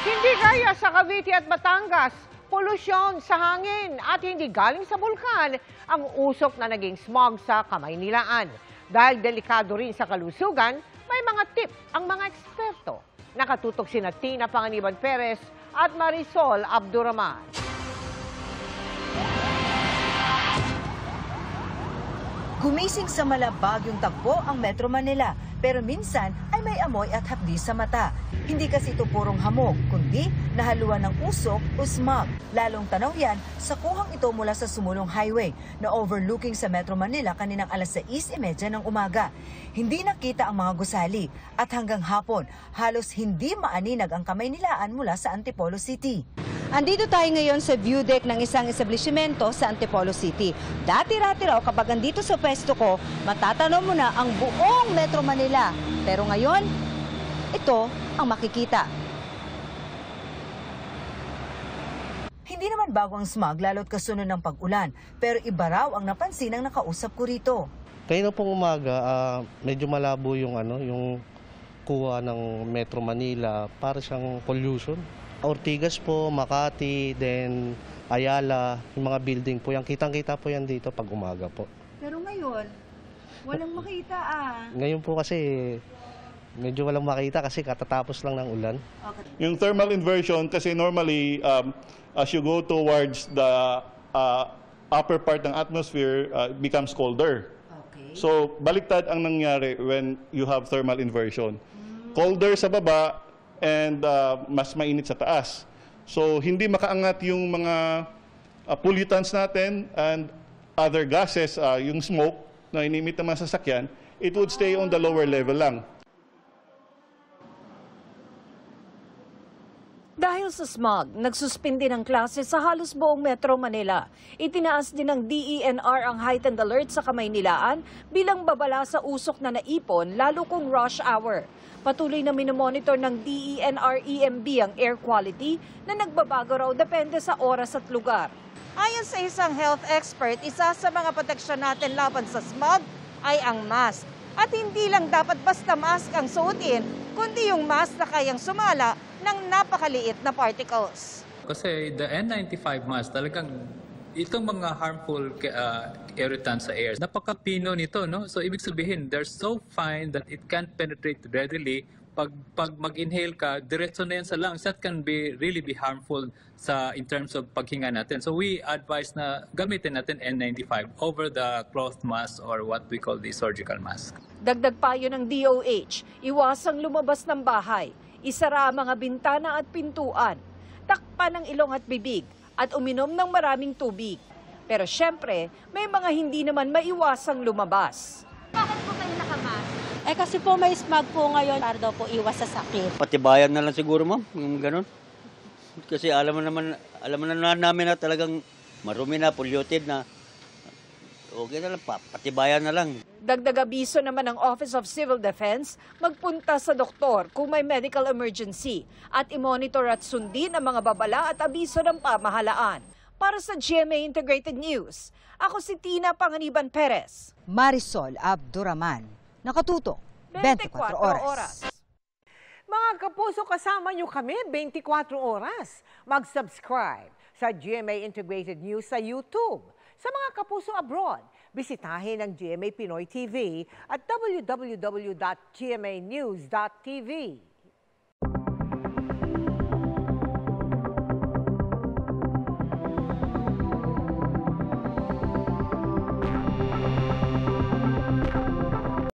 Hindi gaya sa Cavite at Batangas, polusyon sa hangin at hindi galing sa bulkan ang usok na naging smog sa Kamaynilaan. Dahil delikado rin sa kalusugan, may mga tip ang mga eksperto. Nakatutok sina Tina Panganiban Perez at Marisol Abduraman. Gumising sa malabagyong tagpo ang Metro Manila, pero minsan ay may amoy at hapdi sa mata. Hindi kasi ito purong hamog, kundi nahaluan ng usok o smog. Lalong tanaw yan sa kuhang ito mula sa Sumulong Highway na overlooking sa Metro Manila kaninang alas 6:30 ng umaga. Hindi nakita ang mga gusali at hanggang hapon halos hindi maaninag ang Kamaynilaan mula sa Antipolo City. Andito tayo ngayon sa view deck ng isang establishmento sa Antipolo City. Dati-rati raw kapag andito sa pwesto ko, matatanaw mo na ang buong Metro Manila. Pero ngayon, ito ang makikita. Hindi naman bago ang smog lalo't kasunod ng pag-ulan, pero iba raw ang napansin ng nakausap ko rito. Kanina pong umaga, medyo malabo yung yung kuha ng Metro Manila, para siyang pollution. Ortigas po, Makati, then Ayala, yung mga building po yan. Kitang-kita po yan dito pag umaga po. Pero ngayon, walang makita Ngayon po kasi medyo walang makita kasi katatapos lang ng ulan. Okay. Yung thermal inversion kasi normally as you go towards the upper part ng atmosphere becomes colder. Okay. So baliktad ang nangyari when you have thermal inversion. Colder sa baba and mas mainit sa taas. So hindi makaangat yung mga pollutants natin and other gases, yung smoke na inimit ng mga sasakyan, it would stay on the lower level lang. Dahil sa smog, nagsuspindi ng klase sa halos buong Metro Manila. Itinaas din ng DENR ang heightened alert sa Kamaynilaan bilang babala sa usok na naipon lalo kung rush hour. Patuloy na minomonitor ng DENR-EMB ang air quality na nagbabago raw depende sa oras at lugar. Ayon sa isang health expert, isa sa mga proteksyon natin laban sa smog ay ang mask. At hindi lang dapat basta mask ang suotin, kundi yung mask na kayang sumala ng napakaliit na particles. Kasi the N95 mask talagang itong mga harmful irritants sa air, napakapino nito, no? So ibig sabihin, they're so fine that it can't penetrate readily. Pag mag-inhale ka, diretso na yan sa lungs. That can really be harmful in terms of paghinga natin. So we advise na gamitin natin N95 over the cloth mask or what we call the surgical mask. Dagdag payo ng DOH, iwasang lumabas ng bahay, isara ang mga bintana at pintuan, takpan ng ilong at bibig, at uminom ng maraming tubig. Pero syempre, may mga hindi naman maiwasang lumabas. Bakit po kayo nakamask? Kasi po may smog po ngayon para daw po iwas sa sakit. Patibayan na lang siguro, ma'am, yung ganun. Kasi alam mo na namin na talagang marumi na, polluted na. Okay na lang, patibayan na lang. Dagdag abiso naman ng Office of Civil Defense, magpunta sa doktor kung may medical emergency at i-monitor at sundin ang mga babala at abiso ng pamahalaan. Para sa GMA Integrated News, ako si Tina Panganiban Perez. Marisol Abduraman. Nakatutok, 24 oras. Mga kapuso, kasama nyo kami 24 oras. Mag-subscribe sa GMA Integrated News sa YouTube. Sa mga kapuso abroad, bisitahin ang GMA Pinoy TV at www.gmanews.tv.